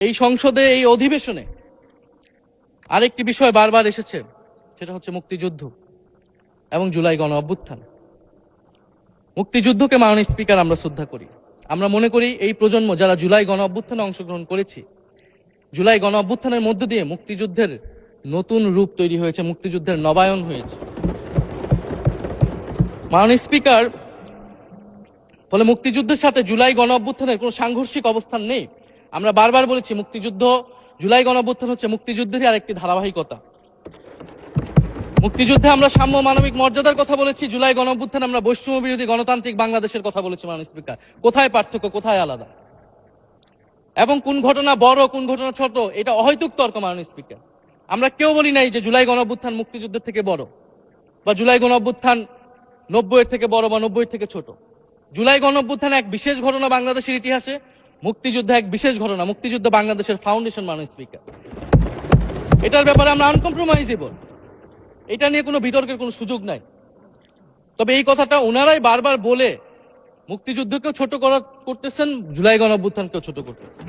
এই সংসদে এই অধিবেশনে আরেকটি বিষয় বারবার এসেছে, সেটা হচ্ছে মুক্তিযুদ্ধ এবং জুলাই গণ অভ্যুত্থান। মুক্তিযুদ্ধকে মাননীয় স্পিকার আমরা শ্রদ্ধা করি। আমরা মনে করি এই প্রজন্ম যারা জুলাই গণ অভ্যুত্থানে অংশগ্রহণ করেছি, জুলাই গণ অভ্যুত্থানের মধ্য দিয়ে মুক্তিযুদ্ধের নতুন রূপ তৈরি হয়েছে, মুক্তিযুদ্ধের নবায়ন হয়েছে। মাননীয় স্পিকার, ফলে মুক্তিযুদ্ধের সাথে জুলাই গণ অভ্যুত্থানের কোনো সাংঘর্ষিক অবস্থান নেই। আমরা বারবার বলেছি মুক্তিযুদ্ধ, জুলাই গণ অভ্যুত্থান হচ্ছে মুক্তিযুদ্ধেরই আরেকটি ধারাবাহিকতা। মুক্তিযুদ্ধে আমরা সাম্য মানবিক মর্যাদার কথা বলেছি, জুলাই গণ অভ্যুত্থানে আমরা বৈষম্য বিরোধী গণতান্ত্রিক বাংলাদেশের কথা বলেছি। মাননীয় স্পিকার, কোথায় পার্থক্য, কোথায় আলাদা, এবং কোন ঘটনা বড় কোন ঘটনা ছোট, এটা অহৈতুক তর্ক। মাননীয় স্পিকার, আমরা কেউ বলি নাই যে জুলাই গণ অভ্যুত্থান মুক্তিযুদ্ধের থেকে বড়, বা জুলাই গণ অভ্যুত্থান 90-এর থেকে বড় বা 90-এর থেকে ছোট। জুলাই গণ অভ্যুত্থান এক বিশেষ ঘটনা বাংলাদেশের ইতিহাসে, মুক্তিযুদ্ধ এক বিশেষ ঘটনা, মুক্তিযুদ্ধ বাংলাদেশের ফাউন্ডেশন। মাননীয় স্পিকার, এটার ব্যাপারে আমরা আনকম্প্রোমাইজেবল, এটা নিয়ে কোনো বিতর্কের কোনো সুযোগ নাই। তবে এই কথাটা ওনারাই বারবার বলে মুক্তিযুদ্ধকেও ছোট করতেছেন, জুলাই গণ অভ্যুত্থানকেও ছোট করতেছেন।